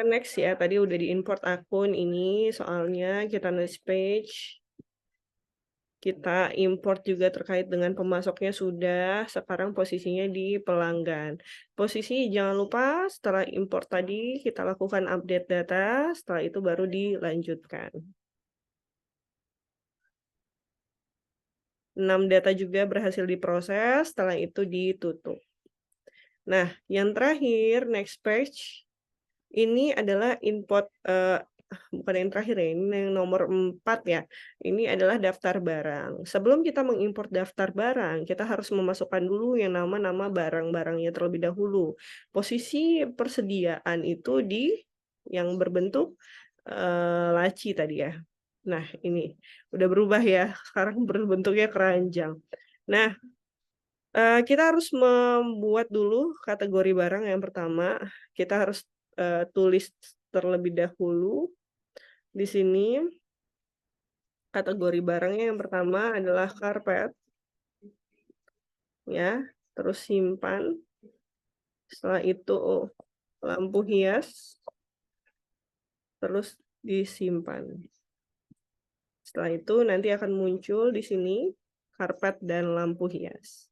next ya, tadi udah di-import akun ini soalnya, kita next page. Kita import juga terkait dengan pemasoknya sudah, sekarang posisinya di pelanggan. Posisi jangan lupa setelah import tadi kita lakukan update data, setelah itu baru dilanjutkan. 6 data juga berhasil diproses, setelah itu ditutup. Nah, yang terakhir, next page, ini adalah import, bukan yang terakhir ya, ini yang nomor 4 ya. Ini adalah daftar barang. Sebelum kita mengimport daftar barang, kita harus memasukkan dulu yang nama-nama barang-barangnya terlebih dahulu. Posisi persediaan itu di yang berbentuk laci tadi ya. Nah, ini udah berubah ya, sekarang berbentuknya keranjang. Nah, kita harus membuat dulu kategori barang yang pertama. Kita harus tulis terlebih dahulu di sini. Kategori barangnya yang pertama adalah karpet, ya. Terus simpan. Setelah itu lampu hias, terus disimpan. Setelah itu nanti akan muncul di sini karpet dan lampu hias.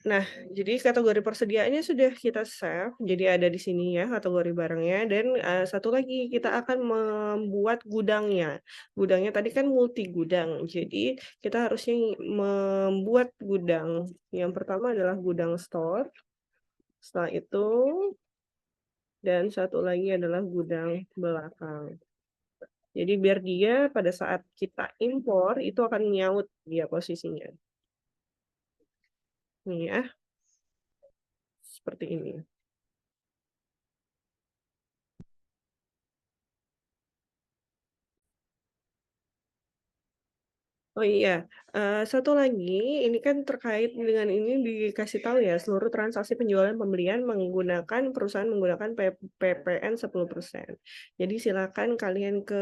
Nah, jadi kategori persediaannya sudah kita save, jadi ada di sini ya kategori barangnya, dan satu lagi kita akan membuat gudangnya. Gudangnya tadi kan multi gudang, jadi kita harusnya membuat gudang. Yang pertama adalah gudang store, setelah itu, dan satu lagi adalah gudang belakang. Jadi biar dia pada saat kita impor itu akan nyaut dia posisinya. Nih ya, seperti ini. Oh iya, satu lagi, ini kan terkait dengan ini dikasih tahu ya, seluruh transaksi penjualan pembelian menggunakan perusahaan menggunakan PPN 10%. Jadi silakan kalian ke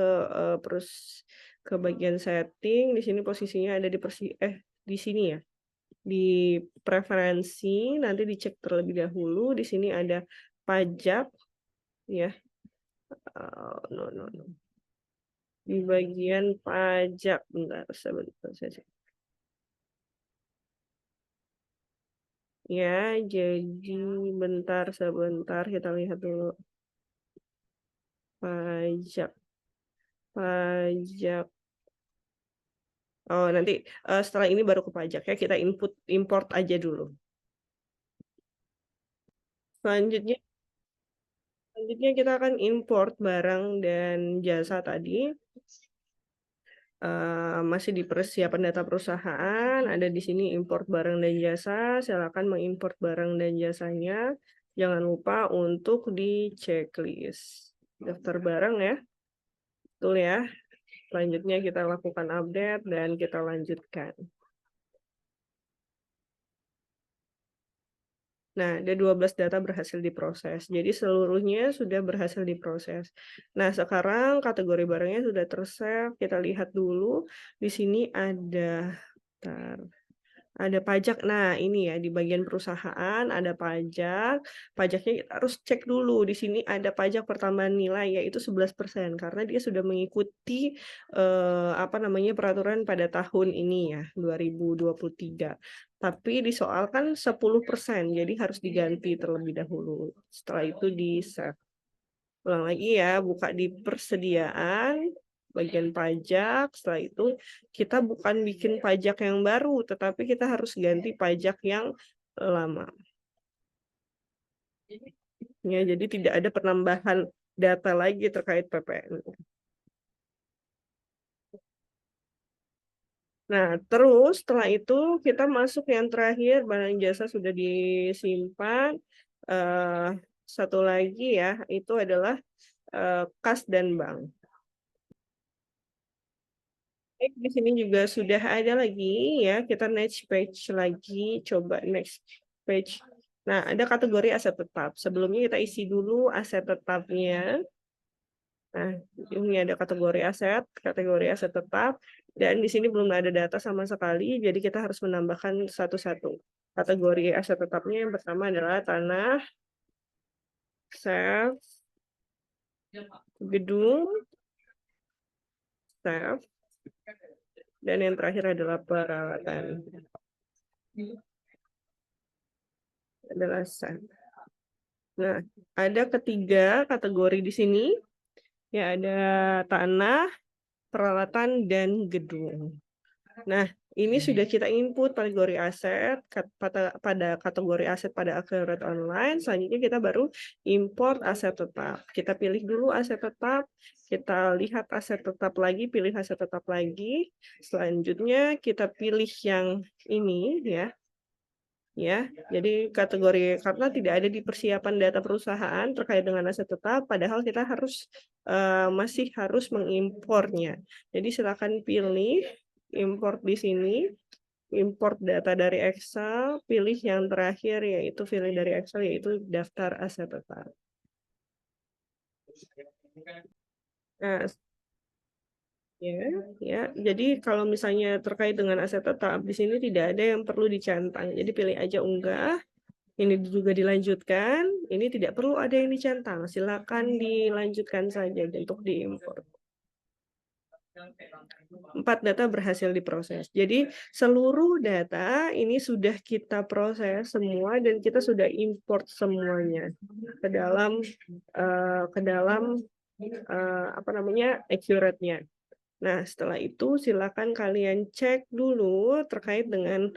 bagian setting, di sini posisinya ada di sini ya. Di preferensi, nanti dicek terlebih dahulu, di sini ada pajak ya. No. Di bagian pajak, bentar, sebentar saja. Ya, jadi sebentar kita lihat dulu. Pajak. Oh, nanti setelah ini baru ke pajak ya, kita import aja dulu. Selanjutnya kita akan import barang dan jasa tadi. Masih di persiapan data perusahaan, ada di sini import barang dan jasa, silakan mengimport barang dan jasanya. Jangan lupa untuk di checklist. Daftar barang ya. Betul ya. Selanjutnya kita lakukan update dan kita lanjutkan. Nah, ada 12 data berhasil diproses. Jadi seluruhnya sudah berhasil diproses. Nah, sekarang kategori barangnya sudah tersave. Kita lihat dulu. Di sini ada pajak. Nah, ini ya di bagian perusahaan ada pajak. Pajaknya kita harus cek dulu. Di sini ada pajak pertambahan nilai yaitu 11% karena dia sudah mengikuti peraturan pada tahun ini ya, 2023. Tapi disoalkan 10%, jadi harus diganti terlebih dahulu. Setelah itu di-save. Ulang lagi ya, buka di persediaan, bagian pajak, setelah itu kita bukan bikin pajak yang baru, tetapi kita harus ganti pajak yang lama. Ya, jadi tidak ada penambahan data lagi terkait PPN. Nah, terus setelah itu kita masuk yang terakhir, barang jasa sudah disimpan. Satu lagi ya, itu adalah kas dan bank. Di sini juga sudah ada lagi ya, kita next page lagi, coba next page. Nah, ada kategori aset tetap. Sebelumnya kita isi dulu aset tetapnya. Nah, ini ada kategori aset tetap, dan di sini belum ada data sama sekali, jadi kita harus menambahkan satu-satu. Kategori aset tetapnya yang pertama adalah tanah, self, gedung, self, dan yang terakhir adalah peralatan. Adalah self. Nah, ada ketiga kategori di sini. Ya, ada tanah, peralatan, dan gedung. Nah, ini sudah kita input kategori aset pada kategori aset pada Accelerate Online. Selanjutnya kita baru import aset tetap. Kita pilih dulu aset tetap, kita lihat aset tetap lagi, pilih aset tetap lagi. Selanjutnya kita pilih yang ini ya. Ya, jadi kategori karena tidak ada di persiapan data perusahaan terkait dengan aset tetap, padahal kita harus masih harus mengimpornya. Jadi silakan pilih import di sini, import data dari Excel, pilih yang terakhir yaitu pilih dari Excel yaitu daftar aset tetap. Nah, ya. Jadi kalau misalnya terkait dengan aset tetap di sini tidak ada yang perlu dicentang. Jadi pilih aja unggah. Ini juga dilanjutkan, ini tidak perlu ada yang dicentang. Silakan dilanjutkan saja untuk diimport. 4 data berhasil diproses. Jadi seluruh data ini sudah kita proses semua dan kita sudah import semuanya ke dalam accurate-nya. Nah, setelah itu silakan kalian cek dulu terkait dengan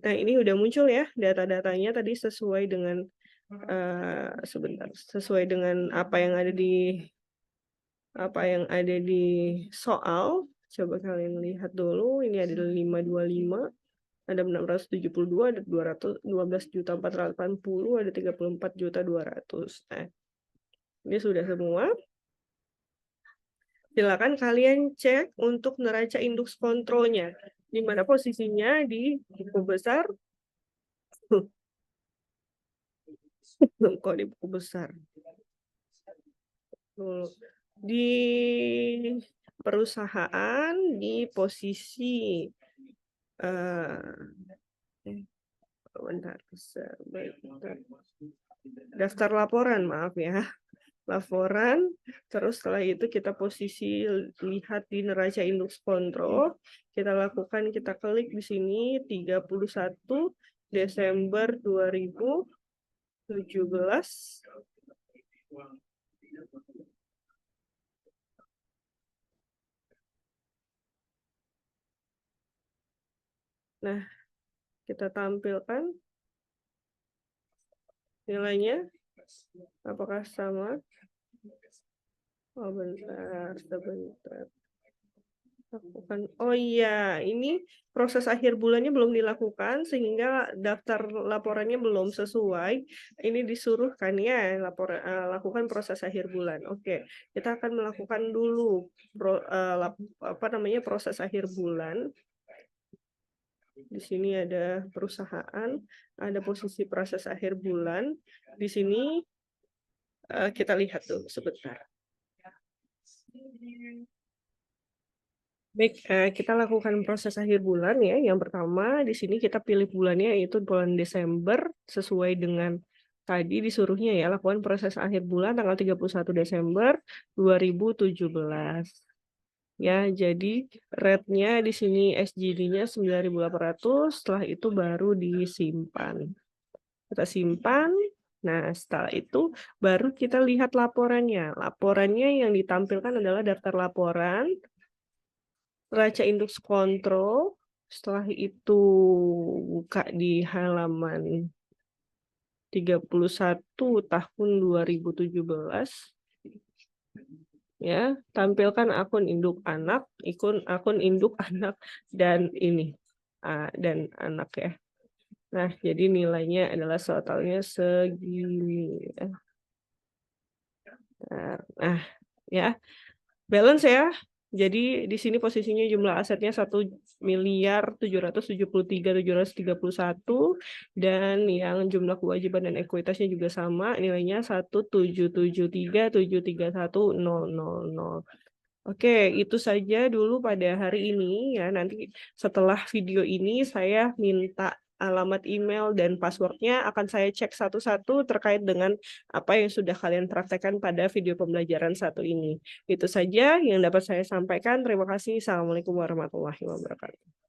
nah ini udah muncul ya data-datanya tadi sesuai dengan sesuai dengan apa yang ada di soal. Coba kalian lihat dulu, ini ada 525, ada 672, ada 12.480, ada 34.200. Nah, ini sudah semua. Silakan kalian cek untuk neraca indeks kontrolnya. Di mana posisinya di buku besar. Kok di buku besar? Di perusahaan di posisi daftar laporan, maaf ya. Laporan, terus setelah itu kita posisi lihat di neraca indeks kontrol, kita klik di sini 31 Desember 2017. Nah, kita tampilkan nilainya, apakah sama? Oh, sebentar. Oh iya, ini proses akhir bulannya belum dilakukan sehingga daftar laporannya belum sesuai. Ini disuruhkan ya lakukan proses akhir bulan. Oke, kita akan melakukan dulu proses akhir bulan. Di sini ada perusahaan, ada posisi proses akhir bulan. Di sini kita lihat dulu sebentar. Baik, kita lakukan proses akhir bulan ya. Yang pertama, di sini kita pilih bulannya yaitu bulan Desember sesuai dengan tadi disuruhnya ya, lakukan proses akhir bulan tanggal 31 Desember 2017. Ya, jadi rate-nya di sini SGD-nya 9.800, setelah itu baru disimpan. Kita simpan. Nah, setelah itu baru kita lihat laporannya. Laporannya yang ditampilkan adalah daftar laporan, neraca indeks kontrol, setelah itu buka di halaman 31 tahun 2017. Ya, tampilkan akun induk anak, akun induk anak dan ini dan anak ya. Nah, jadi nilainya adalah totalnya segini. Nah, ya. Balance ya. Jadi di sini posisinya jumlah asetnya 1.773.731 dan yang jumlah kewajiban dan ekuitasnya juga sama, nilainya 1.773.731.000. Oke, itu saja dulu pada hari ini ya. Nanti setelah video ini saya minta alamat email, dan password-nya akan saya cek satu-satu terkait dengan apa yang sudah kalian praktekkan pada video pembelajaran satu ini. Itu saja yang dapat saya sampaikan. Terima kasih. Assalamualaikum warahmatullahi wabarakatuh.